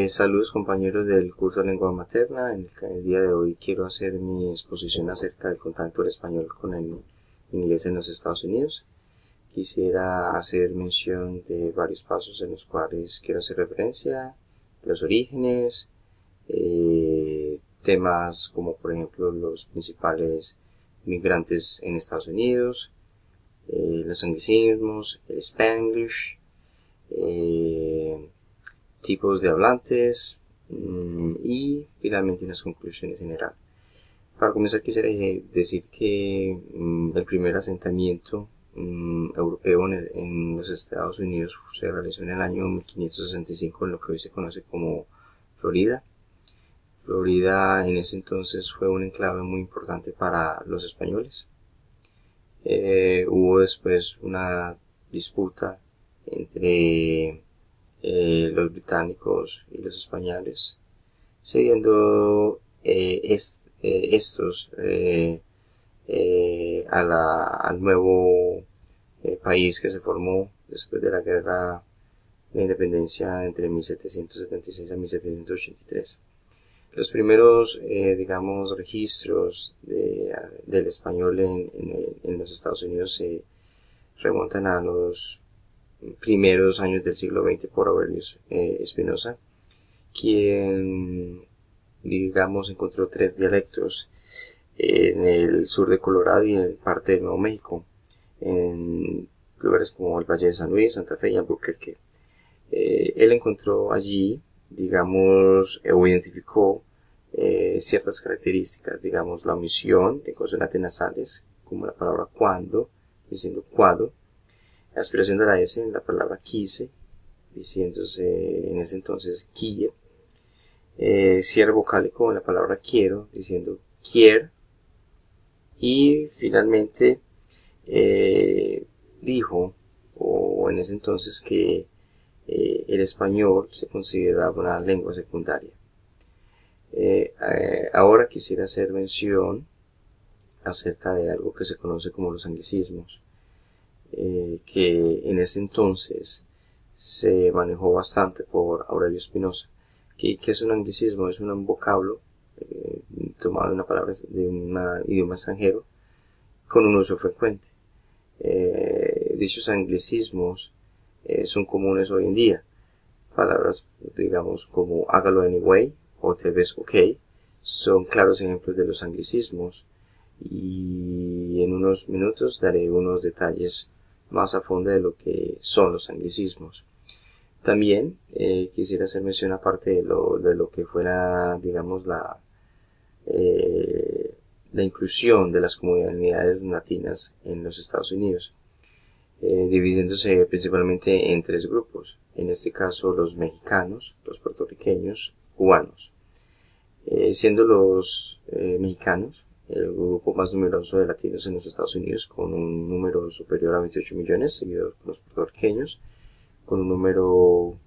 Saludos compañeros del curso de lengua materna. En el día de hoy quiero hacer mi exposición acerca del contacto del español con el inglés en los Estados Unidos. Quisiera hacer mención de varios pasos en los cuales quiero hacer referencia, los orígenes, temas como por ejemplo los principales migrantes en Estados Unidos, los anglicismos, el Spanglish, tipos de hablantes y finalmente unas conclusiones generales. Para comenzar quisiera decir que el primer asentamiento europeo en los Estados Unidos se realizó en el año 1565 en lo que hoy se conoce como Florida. Florida en ese entonces fue un enclave muy importante para los españoles. Hubo después una disputa entre los británicos y los españoles, cediendo estos al nuevo país que se formó después de la guerra de independencia entre 1776 a 1783. Los primeros, registros del español en los Estados Unidos se remontan a los primeros años del siglo XX por Aurelio Espinosa, quien, encontró 3 dialectos en el sur de Colorado y en parte de Nuevo México, en lugares como el Valle de San Luis, Santa Fe y Albuquerque. Él encontró allí, o identificó ciertas características, la omisión de consonantes nasales, como la palabra cuando, diciendo cuado, la aspiración de la S en la palabra quise, diciéndose en ese entonces quille, cierre vocálico en la palabra quiero, diciendo quier, y finalmente dijo, o en ese entonces, que el español se consideraba una lengua secundaria. Ahora quisiera hacer mención acerca de algo que se conoce como los anglicismos, que en ese entonces se manejó bastante por Aurelio Espinosa. ¿Qué es un anglicismo? Es un vocablo tomado de una palabra de un idioma extranjero con un uso frecuente. Dichos anglicismos son comunes hoy en día. Palabras, como hágalo anyway o te ves ok, son claros ejemplos de los anglicismos, y en unos minutos daré unos detalles más a fondo de lo que son los anglicismos. También quisiera hacer mención, aparte de lo que fue la inclusión de las comunidades latinas en los Estados Unidos, dividiéndose principalmente en 3 grupos, en este caso los mexicanos, los puertorriqueños, cubanos. Siendo los mexicanos el grupo más numeroso de latinos en los Estados Unidos, con un número superior a 28 millones, seguido por los puertorriqueños, con un número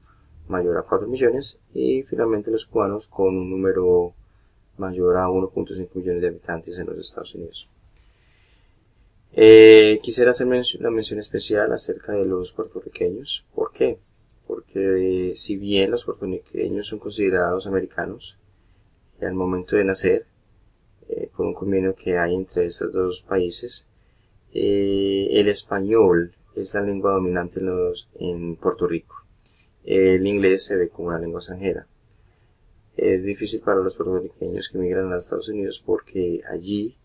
mayor a 4 millones, y finalmente los cubanos con un número mayor a 1.5 millones de habitantes en los Estados Unidos. Quisiera hacer una mención especial acerca de los puertorriqueños. ¿Por qué? Porque si bien los puertorriqueños son considerados americanos, al momento de nacer, por un convenio que hay entre estos dos países, el español es la lengua dominante en Puerto Rico. El inglés se ve como una lengua extranjera. Es difícil para los puertorriqueños que migran a los Estados Unidos porque allí,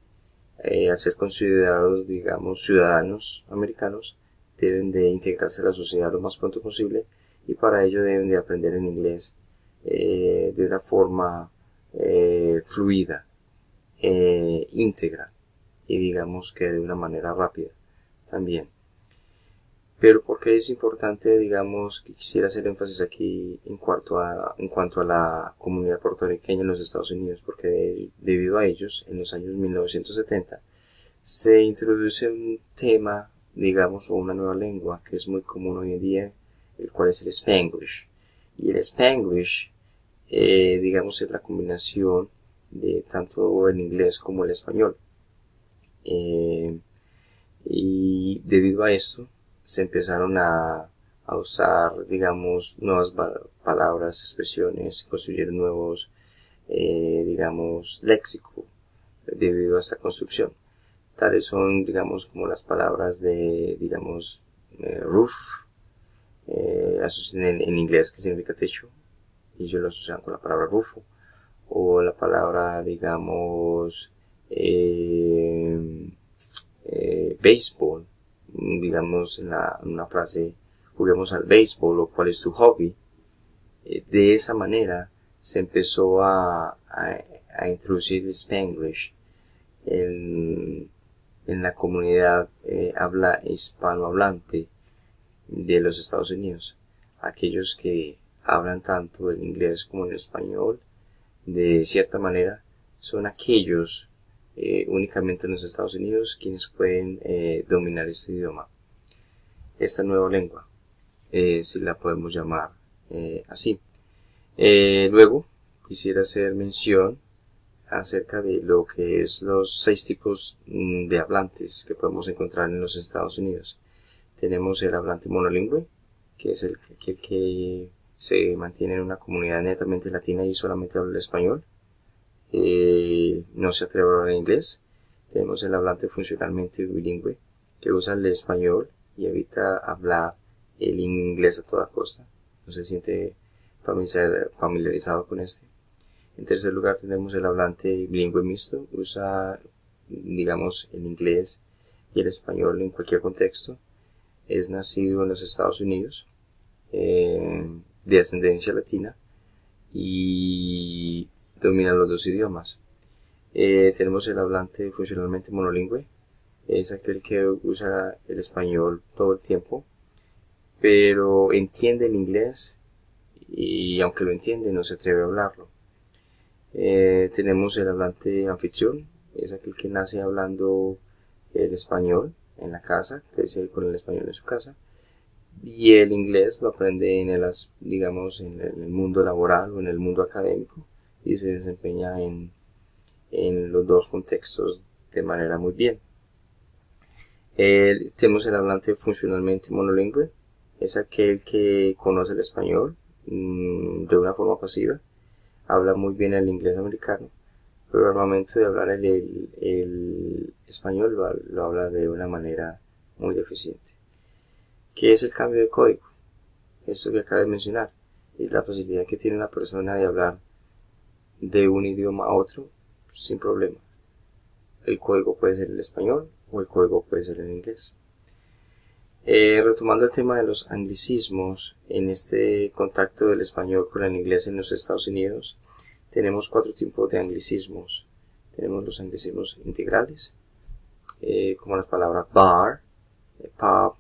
al ser considerados, ciudadanos americanos, deben de integrarse a la sociedad lo más pronto posible, y para ello deben de aprender en inglés de una forma fluida, íntegra, y que de una manera rápida también. Pero ¿por qué es importante, que quisiera hacer énfasis aquí en cuanto a la comunidad puertorriqueña en los Estados Unidos? Porque debido a ellos, en los años 1970, se introduce un tema, o una nueva lengua que es muy común hoy en día, el cual es el Spanglish. Y el Spanglish, es la combinación de tanto el inglés como el español. Y debido a esto, se empezaron a a usar, digamos, nuevas palabras, expresiones, construir nuevos, digamos, léxico debido a esta construcción. Tales son, digamos, como las palabras de, digamos, roof, en inglés, que significa techo, y ellos lo asocian con la palabra rufo, o la palabra, digamos, béisbol, digamos, en una frase, juguemos al béisbol, o cuál es tu hobby. De esa manera se empezó a introducir el Spanglish en la comunidad habla hispanohablante de los Estados Unidos. Aquellos que hablan tanto el inglés como el español, de cierta manera, son aquellos únicamente en los Estados Unidos quienes pueden dominar este idioma, esta nueva lengua, si la podemos llamar así. Luego quisiera hacer mención acerca de lo que es los 6 tipos de hablantes que podemos encontrar en los Estados Unidos. Tenemos el hablante monolingüe, que es el que se mantiene en una comunidad netamente latina y solamente habla el español. No se atreve a hablar inglés. Tenemos el hablante funcionalmente bilingüe, que usa el español y evita hablar el inglés a toda costa. No se siente familiarizado con este. En tercer lugar tenemos el hablante bilingüe mixto, usa, digamos, el inglés y el español en cualquier contexto. Es nacido en los Estados Unidos, de ascendencia latina, y domina los 2 idiomas. Tenemos el hablante funcionalmente monolingüe, es aquel que usa el español todo el tiempo, pero entiende el inglés y aunque lo entiende no se atreve a hablarlo. Tenemos el hablante anfitrión, es aquel que nace hablando el español en la casa, crece con el español en su casa, y el inglés lo aprende digamos, en el mundo laboral o en el mundo académico, y se desempeña en los 2 contextos de manera muy bien. Tenemos el hablante funcionalmente monolingüe, es aquel que conoce el español de una forma pasiva, habla muy bien el inglés americano, pero al momento de hablar el español lo habla de una manera muy deficiente. ¿Qué es el cambio de código? Esto que acabo de mencionar es la posibilidad que tiene una persona de hablar de un idioma a otro sin problema. El código puede ser el español o el código puede ser el inglés. Retomando el tema de los anglicismos, en este contacto del español con el inglés en los Estados Unidos, tenemos 4 tipos de anglicismos. Tenemos los anglicismos integrales, como las palabras bar, pub,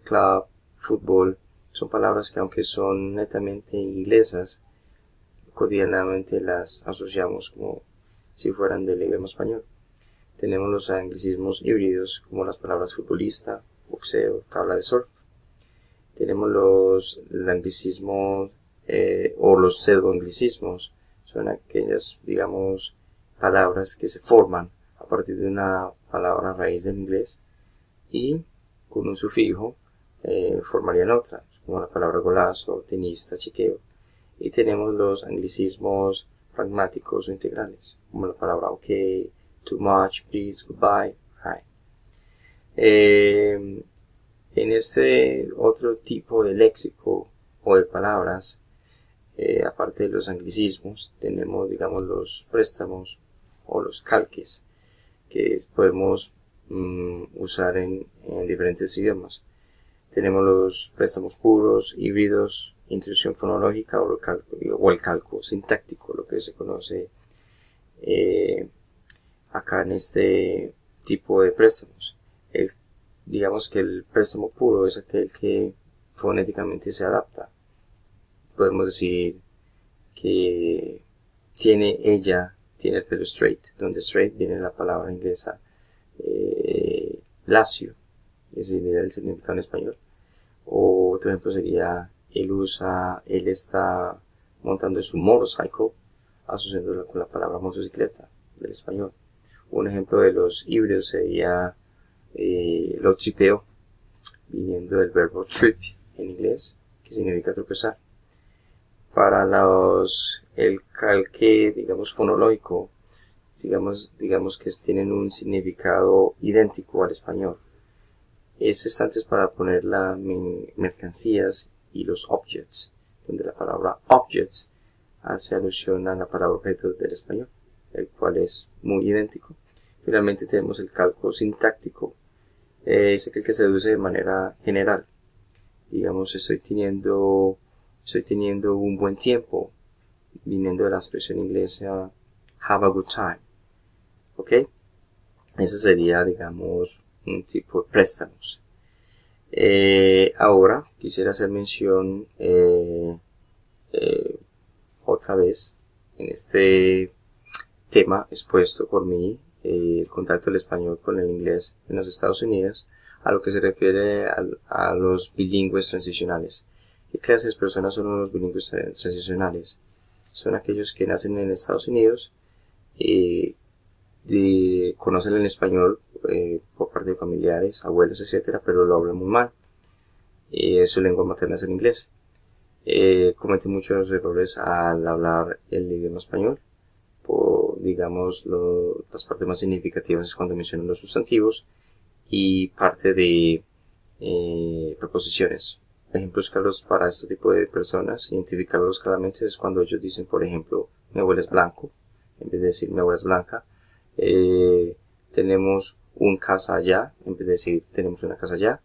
club, fútbol. Son palabras que, aunque son netamente inglesas, cotidianamente las asociamos como si fueran del idioma español. Tenemos los anglicismos híbridos, como las palabras futbolista, boxeo, tabla de surf. Tenemos el anglicismo o los pseudoanglicismos. Son aquellas, digamos, palabras que se forman a partir de una palabra raíz del inglés y con un sufijo formarían otra, como la palabra golazo, tenista, chequeo. Y tenemos los anglicismos pragmáticos o integrales, como la palabra ok, too much, please, goodbye, hi. En este otro tipo de léxico o de palabras, aparte de los anglicismos, tenemos, digamos, los préstamos o los calques que podemos usar en diferentes idiomas. Tenemos los préstamos puros, híbridos, intrusión fonológica o el calco sintáctico, lo que se conoce acá en este tipo de préstamos. Digamos que el préstamo puro es aquel que fonéticamente se adapta. Podemos decir que tiene el pelo straight, donde straight viene la palabra inglesa lacio, es decir, el significado en español. O otro ejemplo sería él está montando su motorcycle, asociándolo con la palabra motocicleta del español. Un ejemplo de los híbridos sería lo tripeo, viniendo del verbo trip, en inglés, que significa tropezar. Para el calque, digamos, fonológico, digamos que tienen un significado idéntico al español. Este es para poner las mercancías y los objects, donde la palabra objects hace alusión a la palabra objeto del español, el cual es muy idéntico. Finalmente tenemos el calco sintáctico, es aquel que se deduce de manera general. Digamos, estoy teniendo un buen tiempo, viniendo de la expresión inglesa have a good time. ¿Ok? Ese sería, digamos, un tipo de préstamos. Ahora quisiera hacer mención otra vez en este tema expuesto por mí, el contacto del español con el inglés en los Estados Unidos, a lo que se refiere a los bilingües transicionales. ¿Qué clases de personas son los bilingües transicionales? Son aquellos que nacen en Estados Unidos, conocen el español por parte de familiares, abuelos, etcétera, pero lo hablan muy mal. Su lengua materna es el inglés. Cometen muchos errores al hablar el idioma español. Digamos, las partes más significativas es cuando mencionan los sustantivos y parte de preposiciones. Ejemplos claros para este tipo de personas, identificarlos claramente, es cuando ellos dicen, por ejemplo, mi abuelo es blanco, en vez de decir mi abuela es blanca. Tenemos un casa allá, en vez de decir tenemos una casa allá.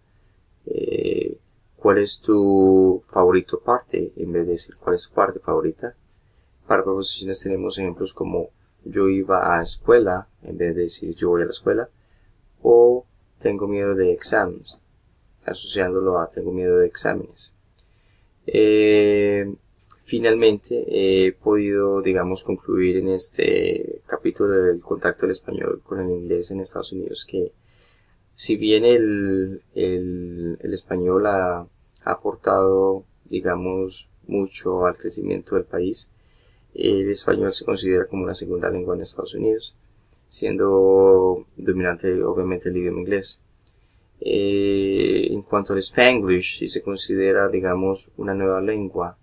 ¿Cuál es tu favorito parte? En vez de decir cuál es tu parte favorita. Para preposiciones tenemos ejemplos como yo iba a escuela, en vez de decir yo voy a la escuela. O tengo miedo de exámenes, asociándolo a tengo miedo de exámenes. Finalmente he podido, digamos, concluir en este capítulo del contacto del español con el inglés en Estados Unidos que si bien el español ha aportado, digamos, mucho al crecimiento del país, el español se considera como una segunda lengua en Estados Unidos, siendo dominante obviamente el idioma inglés. En cuanto al Spanglish, sí se considera, digamos, una nueva lengua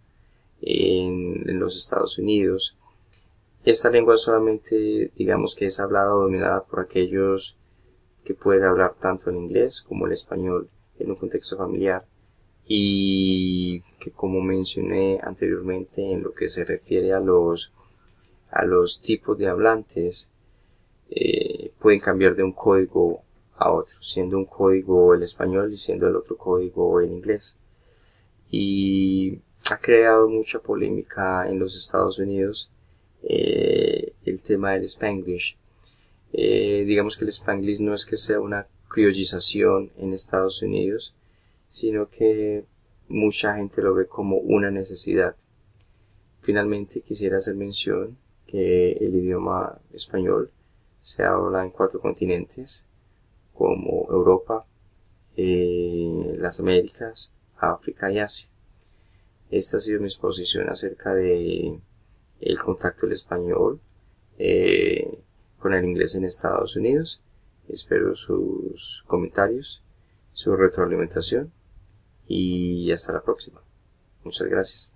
en los Estados Unidos. Esta lengua solamente, digamos, que es hablada o dominada por aquellos que pueden hablar tanto el inglés como el español en un contexto familiar, y que, como mencioné anteriormente, en lo que se refiere a los tipos de hablantes, pueden cambiar de un código a otro, siendo un código el español y siendo el otro código el inglés. Y ha creado mucha polémica en los Estados Unidos el tema del Spanglish. Digamos que el Spanglish no es que sea una criollización en Estados Unidos, sino que mucha gente lo ve como una necesidad. Finalmente quisiera hacer mención que el idioma español se habla en 4 continentes, como Europa, las Américas, África y Asia. Esta ha sido mi exposición acerca de el contacto del español con el inglés en Estados Unidos. Espero sus comentarios, su retroalimentación y hasta la próxima. Muchas gracias.